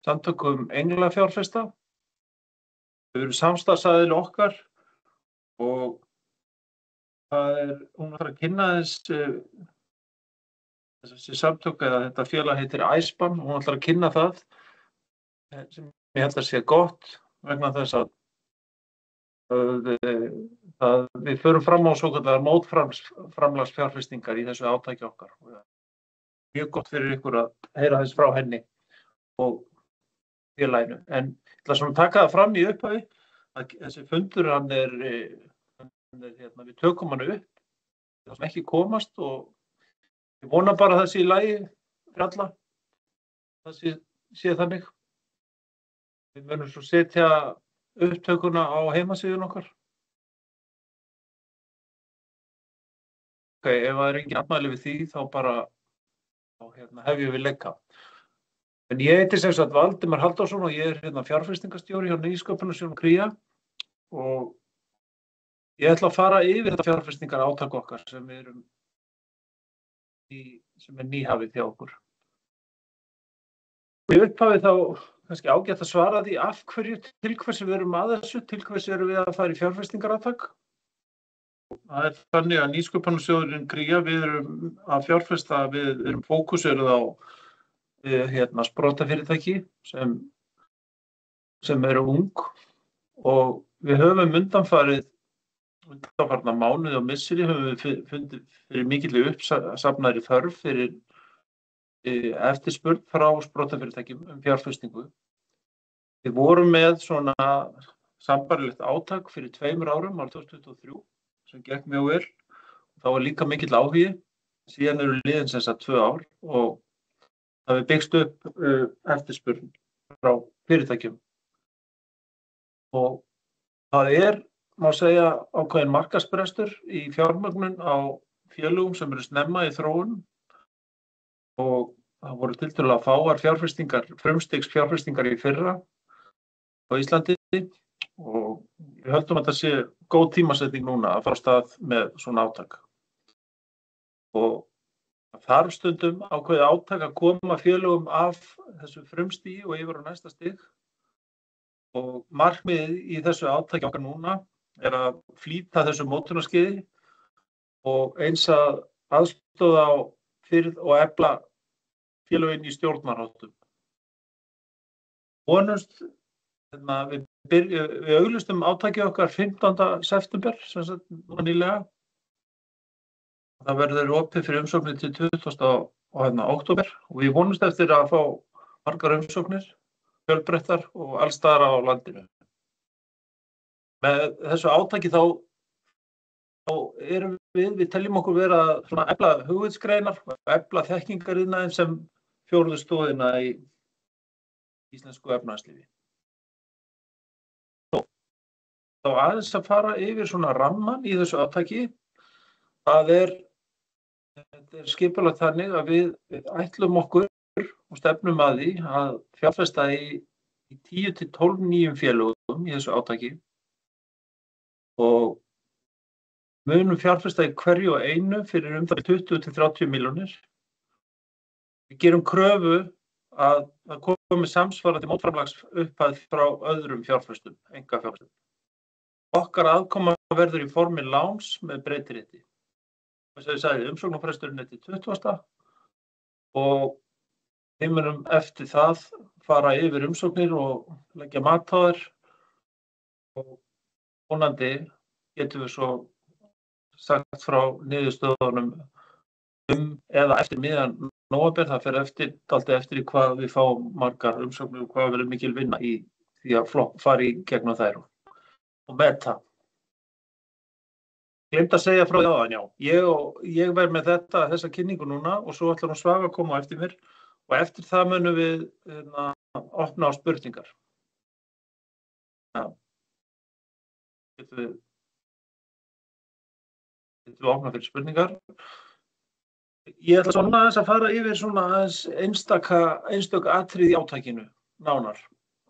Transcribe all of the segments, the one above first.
samtökum englafjárfesta. Þau eru samstarfsaðili okkar og hún ætlar að kynna þessi samtök eða þetta félag heitir ISPAN og hún ætlar að kynna það sem ég held að sé gott vegna þess að við förum fram á svokallaðar mótframlagsfjárfestingar í þessu átaki okkar. Mjög gott fyrir ykkur að heyra þess frá henni og félaginu. En ég ætla svona að taka það fram í upphafi að þessi fundur við tökum hann upp, það sem ekki komast og ég vona bara að það sé í lagi fyrir alla. Það sé þannig. Við munum svo setja upptökuna á heimasíðun okkar. Ok, ef það engin andmæli við því þá bara hefjum við leika. En ég heiti sem sagt Valdimar Halldórsson og ég fjárfestingastjóri hjá Nýsköpunarsjóði Kría og ég ætla að fara yfir þetta fjárfestingar átak okkar sem er nýhafið hjá okkur. Í upphafi þá kannski ágætt að svara því af hverju, til hvers við erum að þessu, til hvers erum við að fara í fjárfestingarátak. Það er þannig að Nýsköpunarsjóðurinn Kría, við erum að fjárfesta, við erum fókuseruð á sprotafyrirtæki sem eru ung og við höfum undanfarna mánuði og misseri höfum við fundið fyrir mikilli uppsafnaðri þörf fyrir eftirspurn frá sprotafyrirtækjum fjárfestingu. Við vorum með svona sambærilegt átak fyrir 2 árum, árið 2023, sem gekk mjög vel. Það var líka mikill áhugi, síðan eru liðin sem sagt 2 ár og það við byggst upp eftirspurn frá fyrirtækjum. Og það má segja, ákveðin markaðsbrestur í fjármögnun á félögum sem eru snemma í þróun og það voru tiltölulega fáar fjárfestingar, frumstigs fjárfestingar í fyrra á Íslandi og við höldum að það sé góð tímasetning núna að fara af stað með svona átak. Og það þarf stundum ákveðið átak að koma félögum af þessu frumstigi og yfir á næsta stig og markmiðið í þessu átaki okkar núna er að flýta þessu mótunarskeiði og eins að aðstoða og efla félögin í stjórnarháttum. Vonumst, við auglýstum átakið okkar 15. september, sem sagt núna nýlega. Það verður opið fyrir umsóknir til 20. október og við vonumst eftir að fá margar umsóknir, fjölbreyttar og alls staðar á landinu. Með þessu átaki þá erum við teljum okkur vera að efla hugvitsgreinar og efla þekkingariðnaðinn sem 4. stoðina í íslensku efnahagslífi. Þá aðeins að fara yfir svona ramman í þessu átaki. Þetta er skipulagt þannig að við ætlum okkur og stefnum að því að fjárfesta í 10 til 12 nýjum félögum í þessu átaki. Og munum fjárfesta í hverju og einu fyrir það 20 til 30 milljónir. Við gerum kröfu að komi samsvarandi mótframlagsupphæð frá öðrum fjárfestum, einkafjárfestum. Okkar aðkoma verður í formi láns með breytirétti. Þess að ég sagði, umsóknarfresturinn til 20. og við munum eftir það fara yfir umsóknir og leggja mat á þær og vonandi getum við svo sagt frá niðurstöðunum eða eftir miðjan nóvember, það fer dálítið eftir í hvað við fáum margar umsóknir og hvað verður mikil vinna í því að fara í gegnum þær og meta. Ég gleymdi að segja frá því áðan, já. Ég verð með þessa kynningu núna og svo ætlar hún Svava að koma á eftir mér og eftir það munum við opna á spurningar. Getum við opna fyrir spurningar. Ég ætla svona aðeins að fara yfir svona aðeins einstök atriði í átakinu nánar.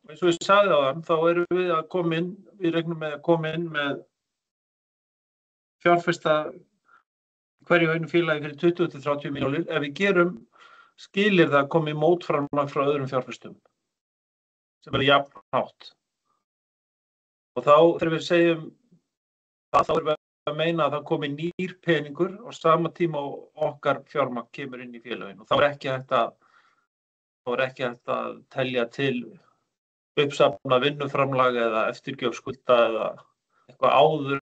Eins og ég sagði áðan, þá erum við að koma inn, við regnum með að koma inn með fjárfesta hverju einu félagi fyrir 20 til 30 milljónir ef við gerum skilyrði að koma í mótframlag frá öðrum fjárfestum. sem jafn hátt. Og þá þegar við segjum það, þá erum við að meina að það komi nýr peningur á sama tíma og okkar fjármagn kemur inn í félögin. Og þá er ekki hægt að telja til uppsafna vinnuframlag eða eftirgjöf skulda eða eitthvað áður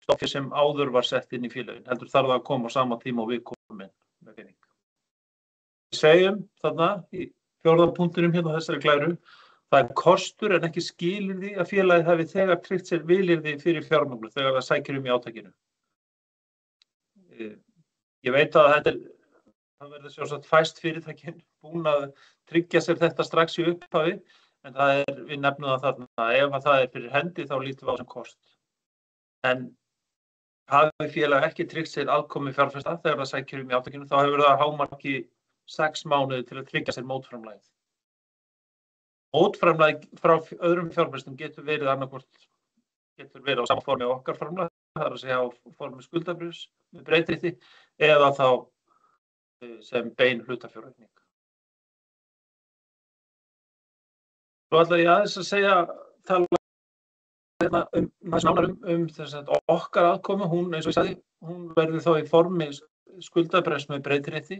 stoffi sem áður var sett inn í félögin. Heldur þarf það að koma á sama tíma og við komum inn með pening. Við segjum þarna í 4. punktinum hérna þessari glæru, það er kostur en ekki skilyrði að félagið hafi þegar tryggt sér vilyrði fyrir fjármagn þegar það sækir í átakinu. Ég veit að það verður sjálfsagt fæst fyrirtækin búin að tryggja sér þetta strax í upphafi, en við nefnum það þarna að ef það er fyrir hendi þá lítum við á sem kost. En hafi félag ekki tryggt sér aðkomu fjárfesta þegar það sækir í átakinu, þá hefur það hámarki 6 mánuði til að tryggja sér mótframlagið. Mótframlag frá öðrum fjárfestum getur verið á sama formi á okkar framlag, það er að segja á formi skuldabréfs með breytirétti eða þá sem bein hlutafjáraukning. Svo ætla ég aðeins að tala nánar okkar aðkomu, hún, eins og ég sagði, hún verður þá í formi skuldabréfs með breytirétti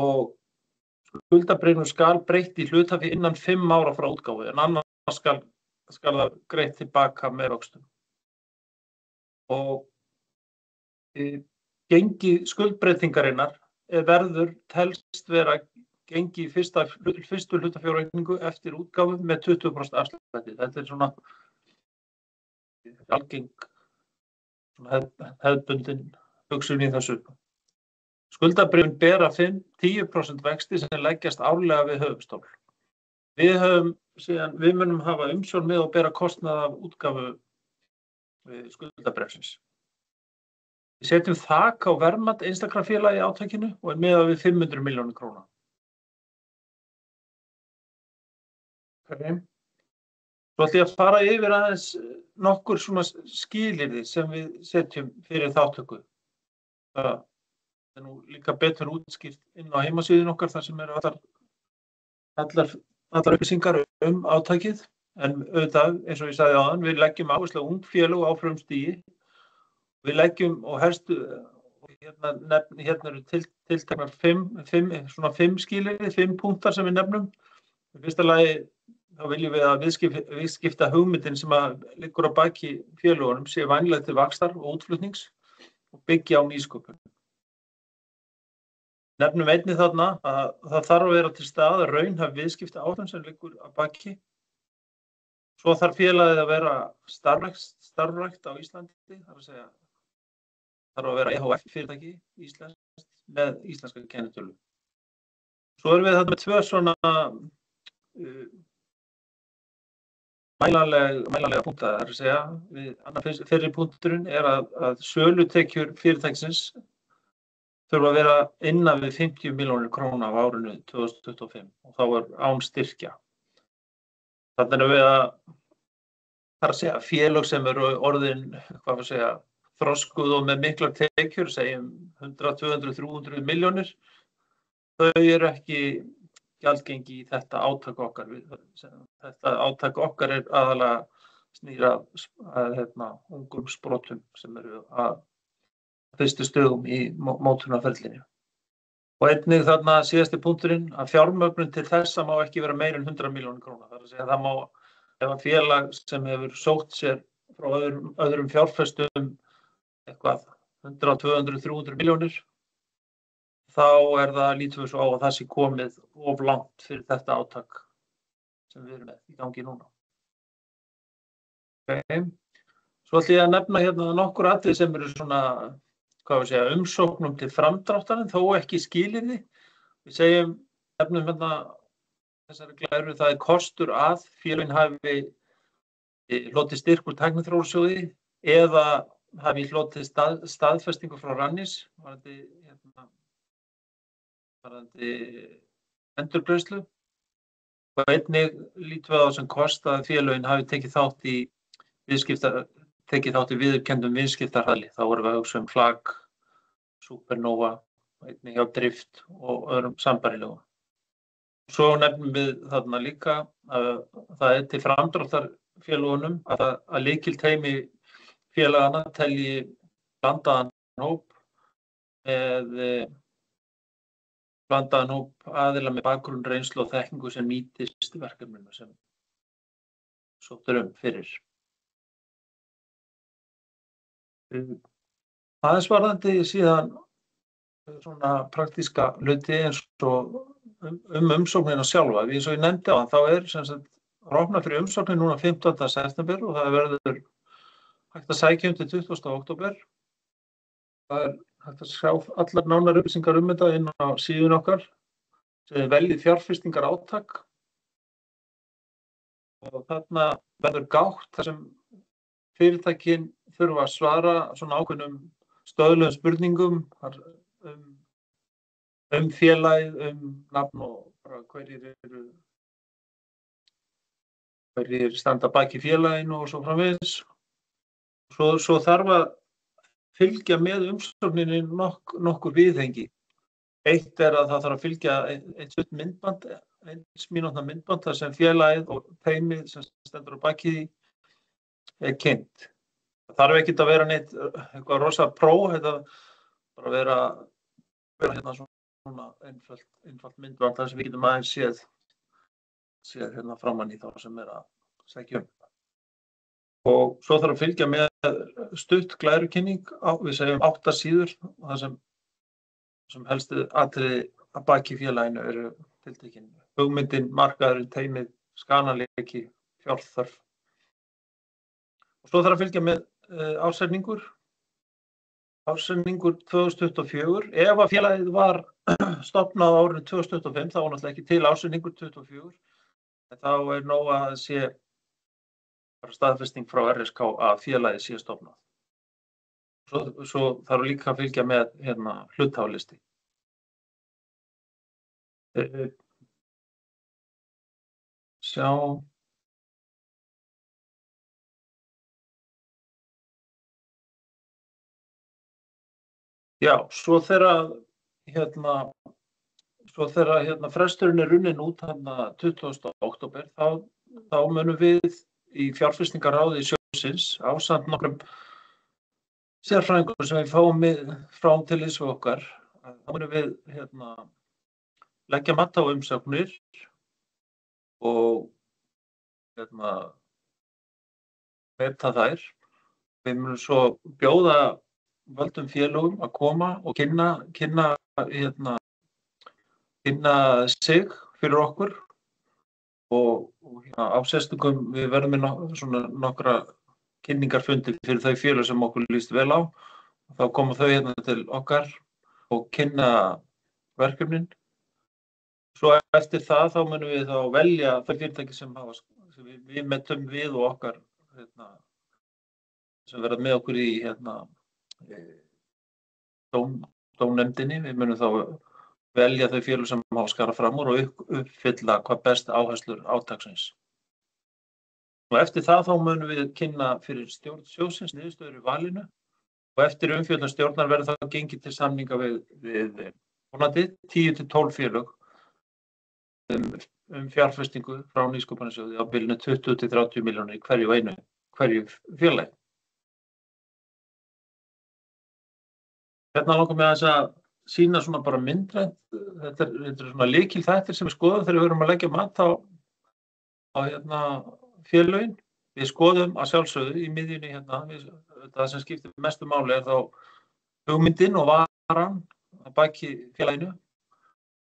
og skuldabréfinu skal breytt í hlutafé innan 5 ára frá útgáfu, en annars skal það greitt tilbaka með vöxtum. Og gengi skuldbreytingarinnar verður telst vera gengi í fyrstu hlutafjáraukningu eftir útgáfu með 20% afslætti. Þetta er svona algeng hefðbundin hugsun í þessu. Skuldabréfin bera 10% vexti sem leggjast árlega við höfuðstól. Við munum hafa umsjón með og bera kostnað af útgáfu skuldabréfsins. Við setjum þak á verðmat einstakra félaga í átakinu og er miðað við 500 milljónir króna. Svo ætla ég að fara yfir aðeins nokkur svona skilyrði sem við setjum fyrir þátttöku. Það er nú líka betur útskýrt inn á heimasíðunni okkar þar sem eru allar upplýsingar átakið. En auðvitað, eins og ég sagði áðan, við leggjum áherslu á ung félög á frumstigi. Við leggjum og helstu, hérna eru tilteknar 5 skilyrði, 5 punktar sem við nefnum. Í fyrsta lagi þá viljum við að viðskipta hugmyndin sem liggur á baki félögunum sé vænleg til vaxtar og útflutnings og byggja á nýsköpun. Nefnum einnig þarna að það þarf að vera til staðar raunhæf viðskiptaáætlun sem liggur á baki. Svo þarf félagið að vera starfrækt á Íslandi, þar að segja þarf að vera EHF fyrirtæki íslenskt með íslenska kennitölu. Svo erum við þarna með 2 svona mælanlega punkta, það er að segja, annar fyrri punkturinn er að sölutekjur fyrirtækisins þurfa að vera innan við 50 milljónir króna á árinu 2025 og þá er án styrkja. Þannig erum við að segja félög sem eru orðin, þroskuð og með miklar tekjur, segjum 100, 200, 300 milljónir, þau eru ekki gjaldgengi í þetta átak okkar. Þetta átak okkar er aðalega snýr að ungum sprotum sem eru að fyrstu stöðum í mótunarferlinu. Og einnig þarna síðasti punkturinn að fjármögnun til þessa má ekki vera meira en 100 milljónir króna. Það er að segja það má, ef að félag sem hefur sótt sér frá öðrum fjárfestum eitthvað 100, 200, 300 milljónir, þá það lítum við svo á að það sé komið of langt fyrir þetta átak sem við erum með í gangi núna. Svo ætla ég að nefna hérna nokkur atriði sem eru svona, umsóknum til framdráttar en þó ekki skilyrði. Við nefnum hérna þessari glæru, það er kostur að félögin hafi hlotið styrk úr Tækniþróunarsjóði eða hafi hlotið staðfestingu frá Rannís varðandi endurgreiðslu. Og einnig lítum við á sem kost að félögin hafi tekið þátt í viðurkenndum viðskiptahalli. Þá erum við að hugsa Flag, Supernova, einnig hjá Drift og öðrum sambærilegum. Svo nefnum við þarna líka að það til framdráttar félagunum að lykilteymi félagana telji blandaðan hóp aðila með bakgrunn, reynslu og þekkingu sem nýtist verkefninu sem sótt fyrir. Aðeins varðandi síðan svona praktíska hluti eins og umsóknina sjálfa. Eins og ég nefndi á þá sem sagt opnað fyrir umsóknir núna 15. september og það verður hægt að sækja til 20. október. Það hægt að sjá allar nánar upplýsingar þetta inn á síðun okkar sem veljið fjárfestingar átak. Og þarna verður gátt þar sem fyrirtækin þurfa að svara svona ákveðnum stöðlegum spurningum félagið, nafn og hverjir standa baki félaginu og svo framvegis. Svo þarf að fylgja með umsókninni nokkur viðhengi. Eitt að það þarf að fylgja eitt stutt myndband, 1 mínútna myndband þar sem félagið og teymið sem stendur á baki kynnt. Það þarf ekki að vera neitt eitthvað rosa þetta bara vera hérna svona einfalt myndband þar sem við getum aðeins séð hérna framan í þá sem að sækja Og svo þarf að fylgja með stutt glærukynning við segjum 8 síður þar sem helstu atriði að baki félaginu eru tiltekin. Hugmyndin, markaðurinn, teymið, skanaleiki, fjárþörf. Og svo þarf að fylgja með ársreikningur 2024. Ef að félagið var stofnað á árinu 2025, þá var náttúrulega ekki til ársreikningur 2024. En þá nóg að sé staðfesting frá RSK að félagið sé stofnað. Svo þarf líka að fylgja með hluthafalysti. Sjá. Já, svo þegar fresturinn runnin út 20. október, þá munum við í fjárfestingarráði sjóðsins ásamt nokkrum sérfræðingum sem við fáum frá til liðs við okkar. Þá munum við leggja mat á umsóknir og meta þær. Við munum svo bjóða völdum félögum að koma og kynna sig fyrir okkur og á sérstökum við verðum með nokkra kynningarfundi fyrir þau félög sem okkur líst vel á. Þá koma þau til okkar og kynna verkefnin. Svo eftir það þá munum við þá velja þau fyrirtæki sem við metum við og okkar sem verða með okkur í dómnefndinni. Við munum þá velja þau félög sem skara fram úr og uppfylla hvað best áherslur átaksins. Og eftir það þá munum við kynna fyrir stjórn sjóðsins niðurstöður í valinu og eftir umfjöllun stjórnar verður það gengið til samninga við vonandi 10 til 12 félög fjárfestingu frá nýsköpunarsjóði á bilinu 20 til 30 milljónir í hverju félagi. Hérna langar mig aðeins að sýna svona bara myndrænt. Þetta er svona lykilþættir sem við skoðum þegar við erum að leggja mat á félögin. Við skoðum að sjálfsögðu í miðjunni það sem skiptir mestu máli þá hugmyndin og varan að baki félaginu.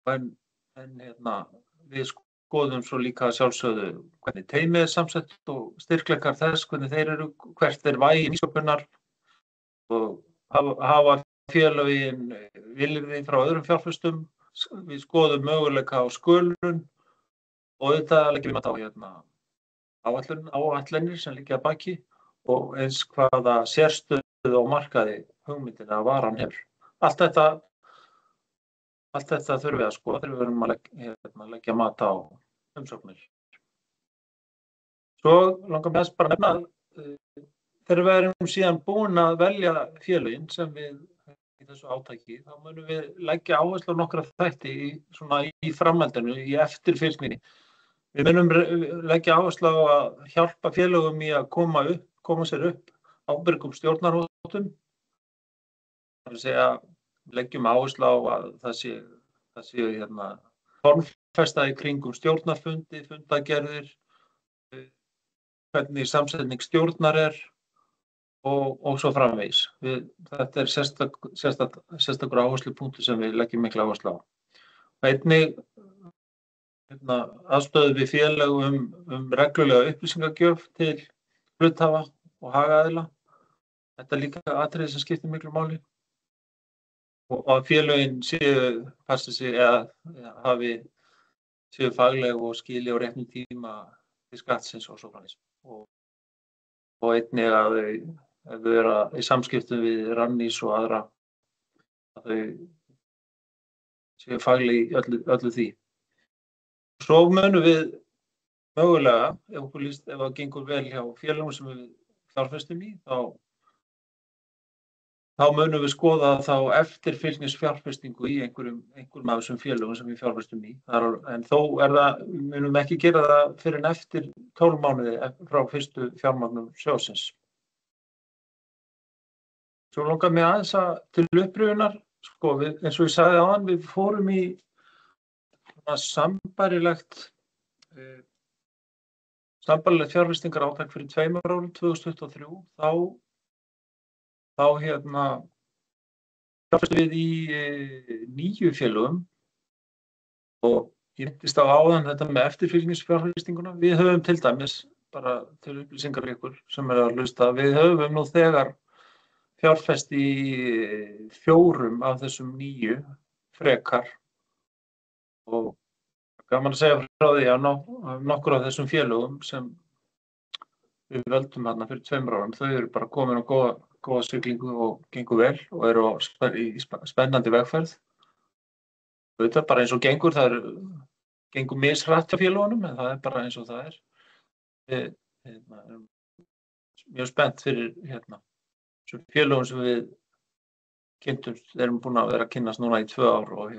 En við skoðum svo líka að sjálfsögðu hvernig teymið samsett og styrkleikar þess, hvernig þeir eru, hvert vægi nýsköpunar og hafa félögin vilyrði frá öðrum fjárfestum. Við skoðum möguleika á skölun og auðvitað leggjum við mat á áætlanir sem liggja að baki og eins hvaða sérstöðu á markaði hugmyndina að varan hefur. Allt þetta þurfum við að skoða þegar við erum að leggja mat á umsóknir. Svo langar mig bara að nefna þegar við erum síðan búin að velja félögin sem við í þessu átaki, þá munum við leggja áherslu á nokkra þætti í framhaldinu, í eftirfylgni. Við munum leggja áherslu á að hjálpa félögum í að koma sér upp ábyrgum stjórnarhóttum. Það er að segja, leggjum áherslu á að það sé formfesta í kringum stjórnarfundi, fundagerðir, hvernig samsetning stjórnar og svo framvegis. Þetta er sérstakur áherslupunktur sem við leggjum mikla áherslu á. Einnig aðstöðu við félög reglulega upplýsingagjöf til hluthafa og hagaðila. Þetta er líka atriði sem skiptir miklu máli. Og að félögin passi sig eða séu fagleg og skili á réttum tíma til skattsins og svo framvegis. Og einnig að ef þau eru í samskiptum við Rannís og aðra, að þau séu fagleg í öllu því. Svo munum við mögulega, ef það gengur vel hjá félögum sem við fjárfestum í, þá munum við skoða þá eftirfylgnisfjárfestingu í einhverjum af þessum félögum sem við fjárfestum í. En þó munum við ekki gera það fyrr en eftir 12 mánuði frá fyrstu fjármagnum sjóðsins. Svo langar mig aðeins til upprifjunar, eins og ég sagði áðan, við fórum í sambærilegt fjárfestingar átak fyrir 2 árum, 2023, þá fjárfestum við í 9 félögum og ég minntist á áðan þetta með eftirfylgnisfjárfestinguna. Við höfum til dæmis, bara til upplýsingar fyrir ykkur sem að hlusta, við höfum nú þegar fjárfest í 4 af þessum 9 frekar og gaman að segja frá því að nokkur af þessum félögum sem við völdum þarna fyrir 2 árum, þau eru bara komin á góða siglingu og gengur vel og eru í spennandi vegferð. Þetta er bara eins og gengur mishratt hjá félögunum, en það er bara eins og það er. Við erum mjög spennt fyrir þessum félögum sem við kynntumst, erum búin að vera að kynnast núna í 2 ár og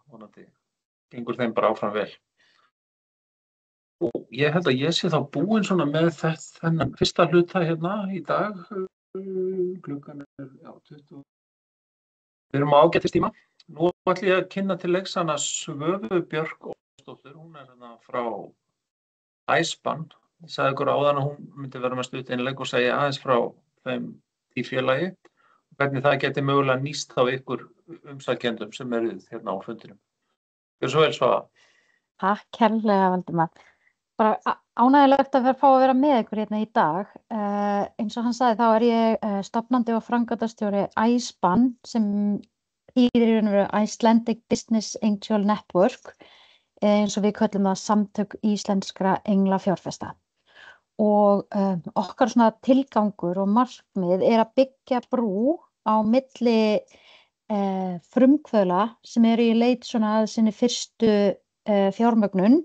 vonandi gengur þeim bara áfram vel. Og ég held að ég sé þá búinn svona með þennan fyrsta hluta í dag. Klukkan er 20. Við erum á ágætistíma. Nú ætlum ég að kynna til leiks hana Svövu Björk Ólafsdóttur. Hún er frá Æspan. Ég sagði ykkur áðan að hún myndi vera með stuttinnlegg og segja aðeins frá því félagi. Hvernig það geti mögulega nýst þá ykkur umsækjendum sem eru á fundinum. Gjörðu svo vel, Svava. Takk kærlega, Valdimar. Bara ánægjulegt að fá að vera með ykkur í dag. Eins og hann sagði, þá er ég stofnandi og framkvæmdastjóri Æspan sem þýðir í raun og veru Icelandic Business Angel Network, eins og við köllum það Samtök íslenskra englafjárfesta. Og okkar svona tilgangur og markmið er að byggja brú á milli frumkvöðla sem eru í leit svona að sinni fyrstu fjármögnun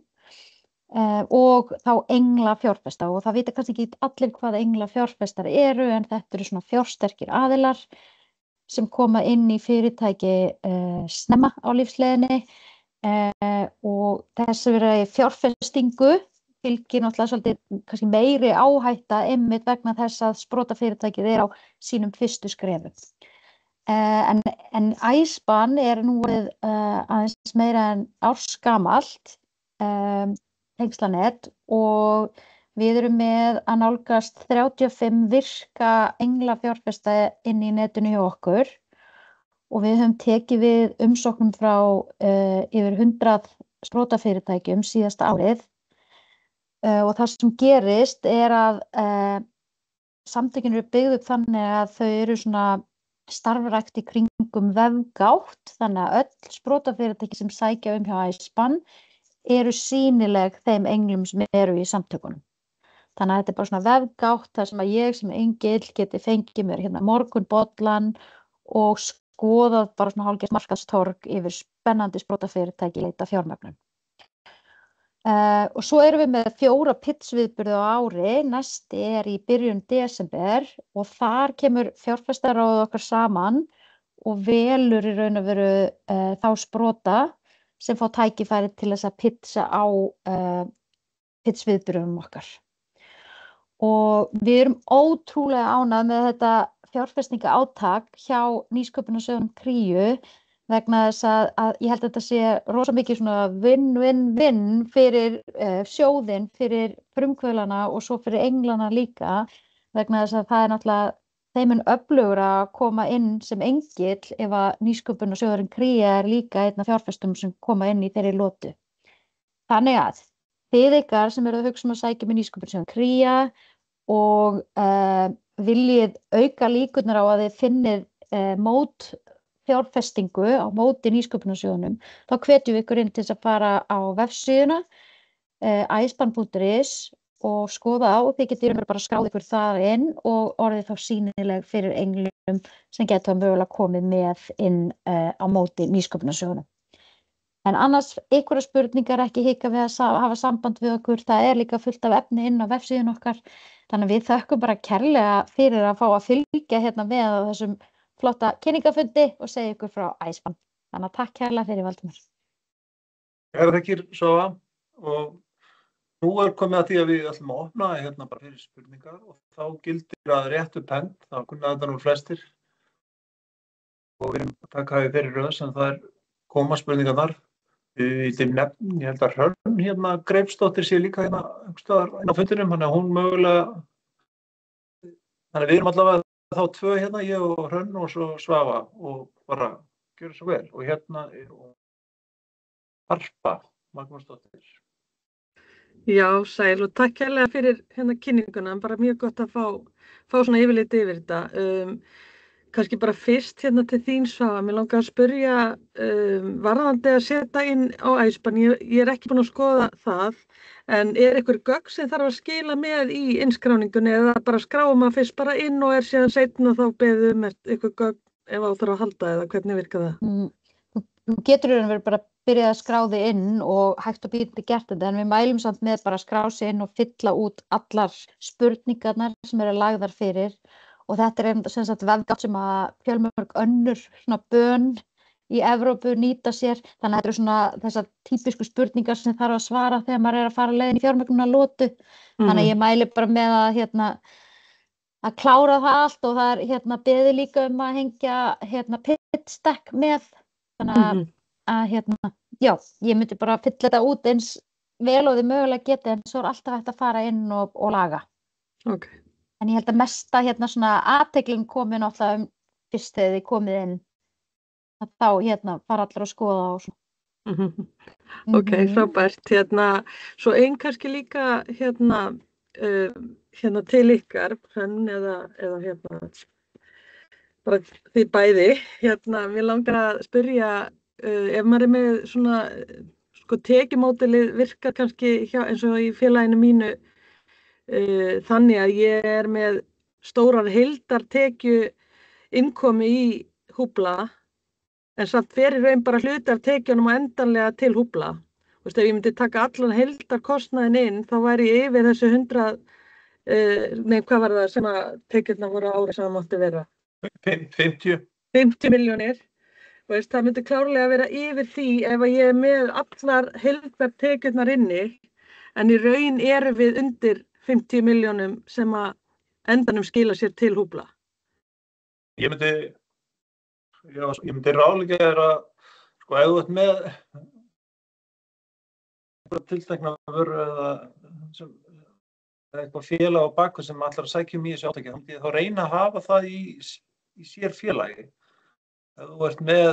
og þá englafjárfesta, og það vita kannski ekki allir hvað englafjárfestar eru, en þetta eru svona fjársterkir aðilar sem koma inn í fyrirtæki snemma á lífsleiðinni og þessari fjárfestingu fylgir náttúrulega svolítið kannski meiri áhætta einmitt vegna þess að sprotafyrirtækið er á sínum fyrstu skrefum. En Æspan er nú aðeins meira en ársgamalt tengslanet og við erum með að nálgast 35 virka englafjárfesta inn í netinu hjá okkur og við höfum tekið við umsóknum frá yfir 100 sprotafyrirtækjum síðasta árið. Og það sem gerist er að samtökin eru byggð upp þannig að þau eru svona starfrækt í kringum vefgátt, þannig að öll sprotafyrirtæki sem sækja hjá Æspan eru sýnileg þeim englum sem eru í samtökunum. Þannig að þetta er bara svona vefgátt þar sem að ég sem engill geti fengið mér morgunbollan og skoðað bara svona hálfgert markaðstorg yfir spennandi sprotafyrirtæki leita fjármögnun. Og svo erum við með 4 pitch-viðburði á ári, næsti er í byrjun desember og þar kemur fjárfestaráð okkar saman og velur í raun og veru þá sprota sem fá tækifæri til þess að pitcha á pitchviðburðum okkar. Og við erum ótrúlega ánægð með þetta fjárfestingaátak hjá nýsköpunarsjóðnum Kríu vegna þess að ég held að þetta sé rosa mikið svona win-win-win fyrir sjóðinn, fyrir frumkvöðlana og svo fyrir englana líka vegna þess að það náttúrulega þeim mun öflugra að koma inn sem engill ef að nýsköpunarsjóðurinn Kría líka einn af fjárfestum sem koma inn í þeirri lotu. Þannig að þið ykkar sem eru að hugsa að sækja með nýsköpunarsjóðurinn Kría og viljið auka líkurnar á að þið finnið mót fjárfestingu á móti nýsköpunarsjóðunum, þá hvetjum við ykkur inn til þess að fara á vefsíðuna ispan.is og skoða á, þið getið bara skráð ykkur þar inn og orðið þá sýnileg fyrir englum sem getur mögulega komið með inn á móti nýsköpunarsjóðunum. En annars einhverjar spurningar ekki hika við að hafa samband við okkur, það líka fullt af efni inn á vefsíðun okkar, þannig að við þökkum bara kærlega fyrir að fá að fylgja hérna með á þessum flotta kynningafundi og segja ykkur frá ISPAN. Þannig að takk kærlega fyrir Valdimar. Kærar þakkir, Svava, og nú komið að því að við ætlum að opna hérna bara fyrir spurningar og þá gildir að réttu pent, þá kunna þetta nú flestir og við erum að taka við fyrir röð sem það koma spurningarnar. Ég held að Hrönn hérna Greipsdóttir sé líka hérna einhverstaðar inn á fundinum, þannig að hún mögulega, þannig að við erum allavega þá tvö hérna, ég og Hrönn og svo Svava og bara gjöra svo vel. Og hérna Harpa Magnúsdóttir. Já, sæl og takk kærlega fyrir hérna kynninguna, bara mjög gott að fá svona yfirlit yfir þetta. Kannski bara fyrst hérna til þín Svava, mér langar að spyrja varðandi að setja inn á ISPAN, ég ekki búin að skoða það, en einhver gögn sem þarf að skila með í innskráningunni eða bara skráum að fyrst bara inn og síðan seinna þá beðum einhver gögn ef á þarf að halda eða hvernig virkar það? Þú getur verið bara byrjað að skrá þig inn og hægt og býtandi gert þetta, en við mælum samt með bara að skrá sig inn og fylla út allar spurningarnar sem eru lagðar fyrir. Og þetta sem sagt vefgátt sem að fjölmörg önnur svona bön í Evrópu nýta sér. Þannig að þetta svona þessar típisku spurningar sem þarf að svara þegar maður að fara leiðin í fjármögnunarlotu. Þannig að ég mæli bara með að klára það allt og það beðið líka að hengja pitch deck með. Þannig að já, ég myndi bara fylla þetta út eins vel og þið mögulega geti en svo alltaf hægt að fara inn og laga. Okay. En ég held að mesta svona athygling komi náttúrulega fyrst þegar þið komið inn að þá fara allir að skoða og svona. Ok, frábært. Svo ein kannski líka til ykkar, Hrönn eða bara þið bæði. Mér langar að spyrja ef maður með svona tekjumódelið virkar kannski eins og í félaginu mínu þannig að ég með stórar heildartekju innkomi í Húbla en samt fyrir raun bara hluti af tekjunum og endanlega til Húbla. Ef ég myndi taka allan heildarkostnaðinn inn þá væri ég yfir þessu 100, hvað var það sem að tekjurnar voru á ári sem það mátti vera? 50 milljónir. Það myndi klárlega vera yfir því ef ég með allar heildartekjurnar inni en í raun erum við undir 50 milljónum sem að endanum skila sér til Húbla. Ég myndi ráðleggja þér að ef þú ert með tiltekna vöru eða eitthvað félag á baku sem allar að sækja í þessu átaki, þá reyna að hafa það í sér félagi. Ef þú ert með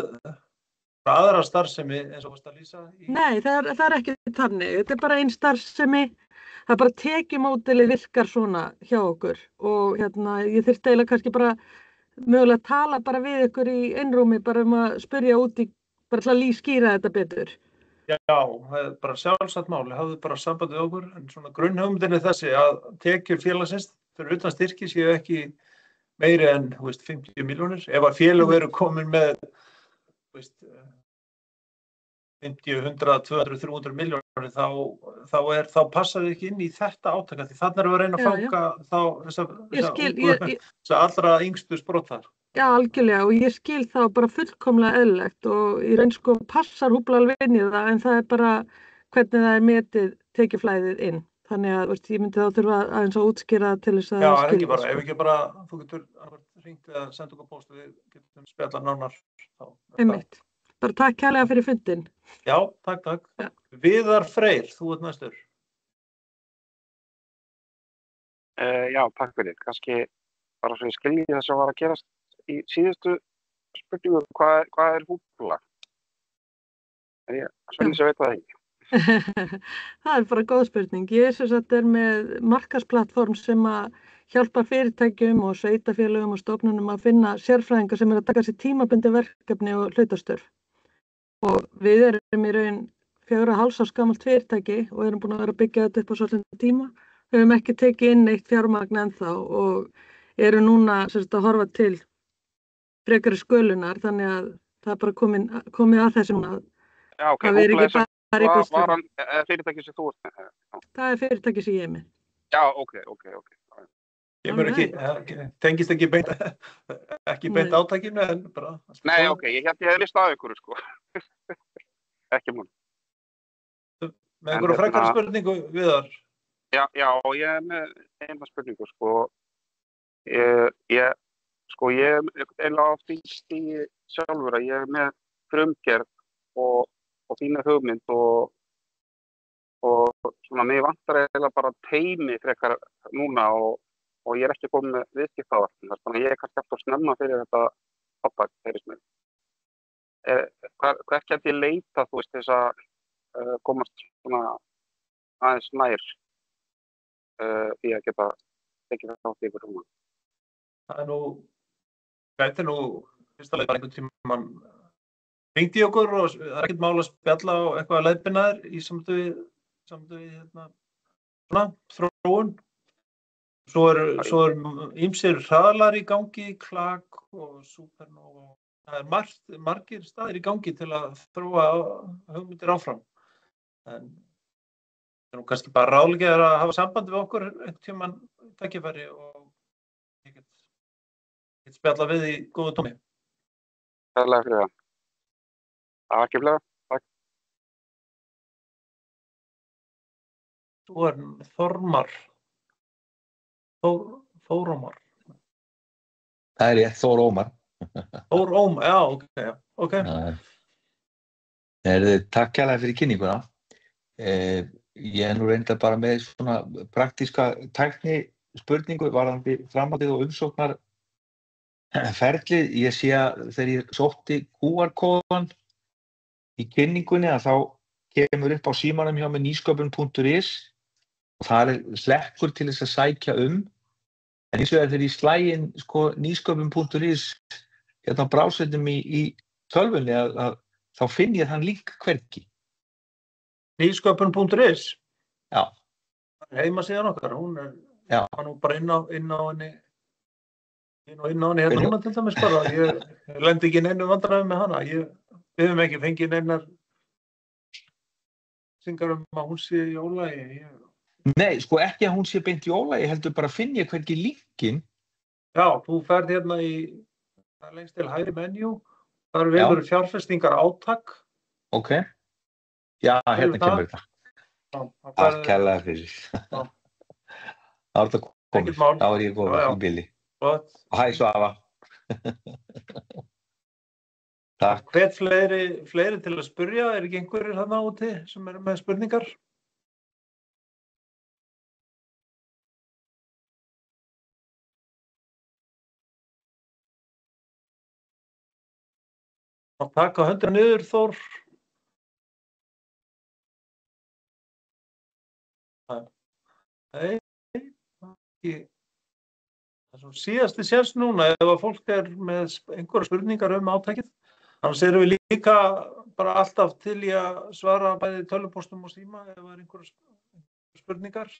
aðra starfsemi eins og varst að lýsa? Nei, það ekki þannig. Þetta bara ein starfsemi. Það bara tekjumódelið virkar svona hjá okkur og ég þyrfti eiginlega kannski bara mögulega tala bara við ykkur í einrúmi bara að spyrja út í, bara til að skýra þetta betur. Já, það bara sjálfsagt máli, hafðu bara samband við okkur, en svona grunnhugmyndin þessi að tekjur félagsins fyrir utan styrki séu ekki meiri en 50 milljónir. Ef að félag eru komin með 50, 100, 200, 300 milljónir þá passar þið ekki inn í þetta átaka því þannig að reyna að fanga þessa allra yngstu sprotar. Já, algjörlega og ég skil þá bara fullkomlega eðlilegt og í raun sko passar húpla alveg inn í það en það bara hvernig það metið tekjuflæðið inn. Þannig að veist, ég myndi þá þurfa aðeins að útskýra til þess að Já, það ekki skilji bara, sko. ef ekki bara, þú getur hringt eða senda okkur póst við getum spjalla nánar. Einmitt. Bara takk kærlega fyrir fundin. Já, takk. Já. Viðar Freyr, þú ert næstur. Já, takk fyrir. Kannski bara svo ég skilji það sem var að gerast í síðustu spurningu, hvað húpla? Svenni sem veit það ekki. Það bara góð spurning. Ég sem sagt með markaðsplattform sem að hjálpa fyrirtækjum og sveitafélögum og stofnunum að finna sérfræðinga sem að taka sér tímabundin verkefni og hlutastörf. Og við erum í raun 4,5 árs gamalt fyrirtæki og erum búin að vera að byggja þetta upp á svolítinn tíma. Við höfum ekki tekið inn neitt fjármagn ennþá og erum núna sem sagt að horfa til frekari skölunar þannig að það er bara komið að þessu núna. Já, ok, Það er húpla ekki bara í buslu. var hann fyrirtæki sem þú ert með? Það er fyrirtæki sem ég er með. Já, ok. Kemur ekki, tengist ekki beint átakinu en bara... Nei, ok, ég hefði list af ykkur, sko. Ekki múl. Með einhverju frekari spurningu, Viðar? Já, ég er með eina spurningu, sko. Ég er eiginlega á því stígi sjálfur að ég er með frumgerð og fína hugmynd og svona mig vantar eiginlega bara teymi frekar núna og ég er ekki komið með viðskiptaáætlun, þannig að ég er kannski alltaf snemma fyrir þetta átak, heyrist mér. Hvað gæti ég leita, þú veist, þess að komast svona aðeins nær því að geta tekið þetta átt í ykkur húnum? Það gæti fyrst að leið bara einhvern tímann hringt í okkur og það er ekkert mál að spjalla á eitthvað leiðbeinar í samtöðu svona þróun. Svo er ýmsir hraðlar í gangi, Klak og Supernova. Það er margir staðir í gangi til að þróa hugmyndir áfram. En það er kannski bara ráðleggjaður að hafa samband við okkur einhvern tímann tækifæri og ég get spjalla við í góðu tómi. Kærlega fyrir það. Það var ekki fleira. Takk. Svo er Þórmar. Þórómar. Það er rétt, Þórómar. Þórómar, já, ok. Takk kærlega fyrir kynninguna. Ég er nú reyndar bara með svona praktíska tækni spurningu varðandi framhaldið og umsóknar ferlið. Ég sé að þegar ég sótti QR-kóðan í kynningunni að þá kemur upp á símanum hjá með nýsköpun.is og það er hlekkur til þess að sækja en eins og þegar ég slægin sko nýsköpun.is hérna á brásendum í tölvunni að þá finn ég þann link hvergi. Nýsköpun.is? Já. Heimasíðan okkar, hún er nú bara inn á henni hérna núna til dæmis bara. Ég lendi ekki neinu vandræðum með hana. Við höfum ekki fengið neinar syngar að hún sé í ólagi. Nei, sko ekki að hún sé beint í ólagi, heldur bara finn ég hvergi linkin. Já, þú ferð hérna lengst til hægri menjú. Það eru við fjárfestingar átak. Ok. Já, hérna kemur þetta. Takk kærlega fyrir. Það var þetta komið. Þá er ég góð í bili. Hæ, Svafa. Takk. Hvet fleiri til að spyrja? Er ekki einhverjir þarna úti sem eru með spurningar? Að taka höndina niður, Þór. Nei, ekki. Það er svo síðasti séns núna ef að fólk er með einhverjar spurningar átakið. Annars erum við líka bara alltaf til í að svara bæði tölvupóstum og síma ef það er einhverjar spurningar.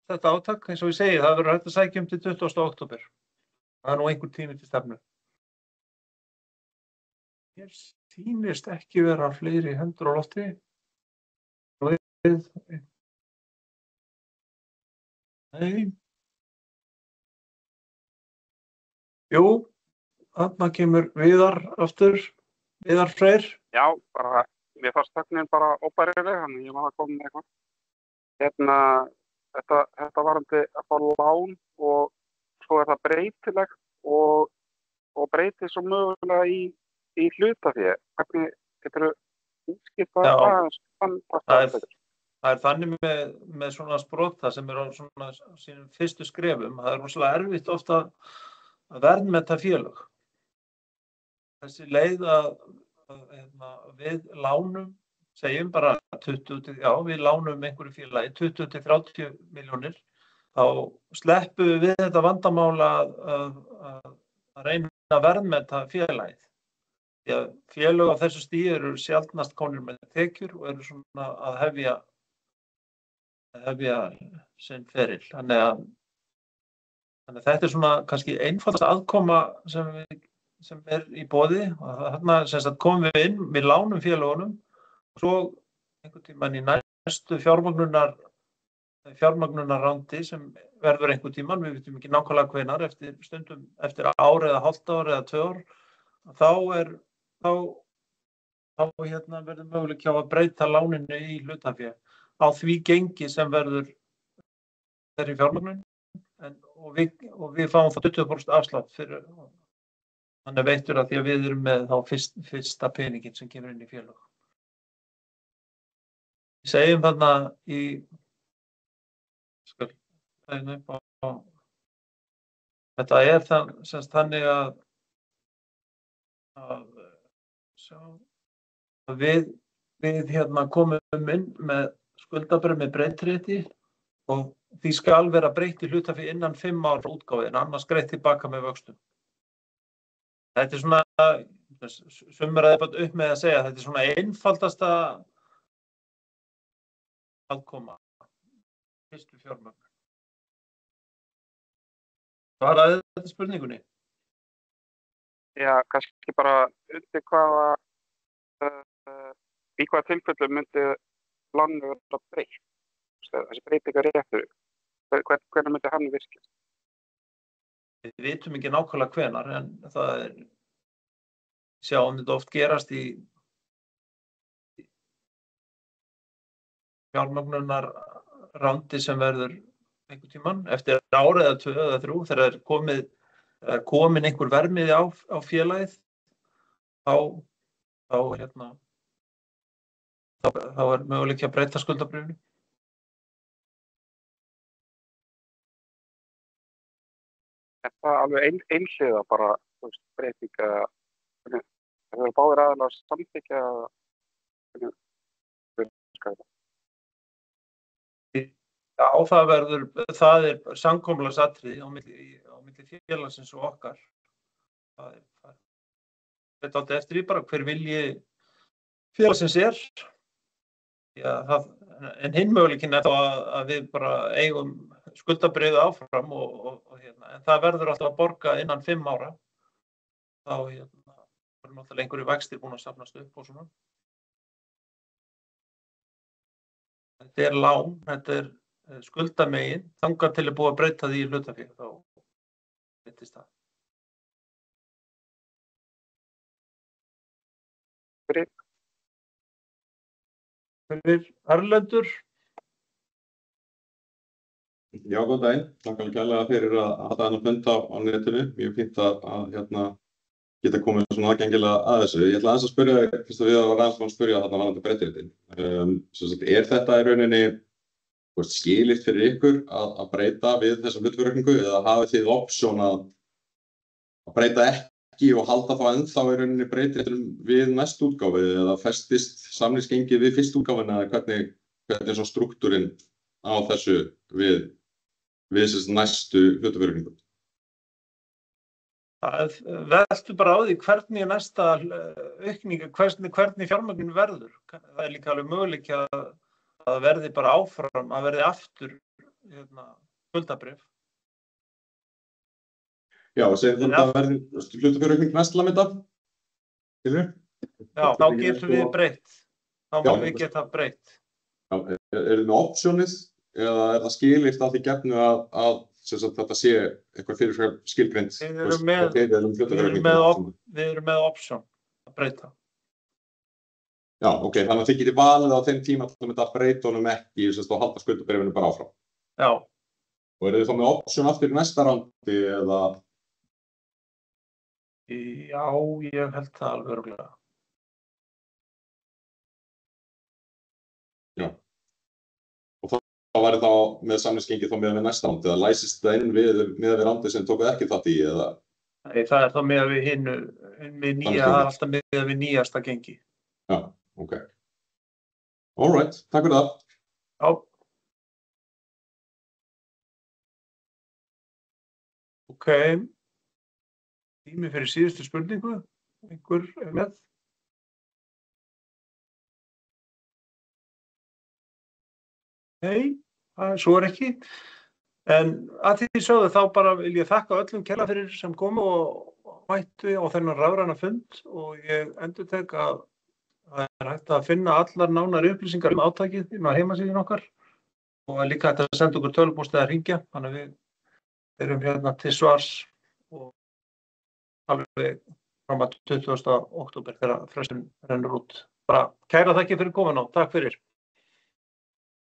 Þetta átak, eins og ég segi, það verður hægt að sækja til 20. október. Það er nú einhver tími til stefnu. Hér sýnist ekki vera fleiri hendur á lofti. Nei. Jú, þarna kemur Viðar aftur, Viðar Freyr. Já, bara, mér fannst þögnin bara óbærileg, þannig ég var að koma með eitthvað. Þetta varandi að fá lán og svo það breytilegt og breytið svo mögulega í hlutafé. Hvernig getur þú útskipta það? Það þannig með svona sprota sem á svona sínum fyrstu skrefum. Það rosalega erfitt ofta að verðmeta félög. Þessi leið að við lánum, segjum bara við lánum einhverju félagi 20 til 30 milljónir, þá sleppum við þetta vandamál að reyna að verðmeta félagið. Því að félög á þessu stigi eru sjaldnast komnir með tekjur og eru svona að hefja sinn feril. Þannig að þetta svona kannski einfaldast aðkoma sem í boði. Þarna sem sagt komum við inn, við lánum félögunum og svo einhvern tímann í næstu fjármögnunarrándi sem verður einhvern tímann, við vitum ekki nákvæmlega hvenær, stundum eftir ár eða hálft ár eða 2 ár, þá verður möguleiki á að breyta láninu í hlutafé á því gengi sem verður í fjármögnun og við fáum þá 20% afslátt fyrir þannig veittur að því að við erum með þá fyrsta peningin sem kemur inn í félög. Við segjum þarna þetta þannig að við komum inn með skuldabréf með breytirétti og því skal vera breytt í hlutafé innan 5 ára frá útgáfu en annars greitt tilbaka með vöxtum. Þetta svona, sumir að upp með að segja, þetta svona einfaldasta aðkoma, fyrstu fjármögnun. Svaraði þetta spurningunni? Já, kannski bara undir í hvaða tilfellum myndi láninu vera breytt. Þessi breytingar réttur. Hvenær myndi hann virkast? Við vitum ekki nákvæmlega hvenær, en það sjáum þetta oft gerast í fjármögnunarrándi sem verður einhvern tímann, eftir ár eða 2 eða 3, þegar komin einhver verðmiði á félagið, þá möguleiki að breyta skuldabréfinu. Er það alveg einhliða bara breytinga? Það verður báðir aðeins að samþykkja Já, það er samkomulagsatriði á milli félagsins og okkar. Það er alltaf eftir því bara hver vilji félagsins er. En hinn möguleikinn þá að við bara eigum skuldabréfið áfram en það verður alltaf að borga innan 5 ára. Þá verður náttúrulega einhverju vextir búin að safnast upp og svona. Þetta er lán, þetta er skuldamegin, þangað til búið að breyta því í hlutafé, þá breytist það. Fyrir Erlendur. Já, góðan daginn. Takk alveg kærlega fyrir að hafa þennan fund á netinu. Mjög fínt að geta komið svona aðgengilega að þessu. Ég ætla aðeins að spyrja, fyrst að við varum aðeins að spyrja þarna varðandi breytiréttinn. Er þetta í rauninni skilyrt fyrir ykkur að breyta við þessa hlutafjáraukningu eða hafið þið option að breyta ekki og halda þá ennþá í rauninni breytiréttinum við næstu útgáfu eða festist samningsgengið við fyrstu útgáfuna eða hvernig er svo strúktúrinn á þessu við næstu hlutafjáraukningu? Það veltur bara á því hvernig næsta aukning, hvernig fjármögnun verður. Það er líka alveg möguleiki að verði bara áfram, að verði aftur skuldabréf. Já, segjum þetta að verði hlutafjáraukning næstla mynda? Já, þá getum við breytt. Þá má við geta breytt. Já, er þið með optionið eða er það skilyrt að því gefnu að sem sagt þetta sé eitthvað fyrir skilgreind Við erum með option að breyta. Já, ok, þannig að þið getið valið á þeim tíma að breyta honum ekki og halda skuldabréfinu bara áfram. Já. Og eru þið þá með option aftur í næsta rándi eða? Já, ég held það alveg örugglega. Já. Og þá væri þá með samningsgengi þá með næsta rándi eða læsist það inn með rándi sem tókuð ekki þátt í eða? Nei, það þá með við alltaf með við nýjasta gengi. Já, ok. All right, takk fyrir það. Já. Ok. Tími fyrir síðustu spurningu. Einhver með? Nei, svo ekki. En að því sögðu þá bara vil ég þakka öllum kærlega fyrir sem komu og mættu á þennan rafræna fund og ég endurtek að það hægt að finna allar nánari upplýsingar átakið inn á heimasíðunni okkar og líka hægt að senda okkur tölvupóst eða hringja, þannig að við erum til svars og alveg fram að 20. október þegar frestun rennur út. Bara kæra þakkir fyrir komuna og takk fyrir.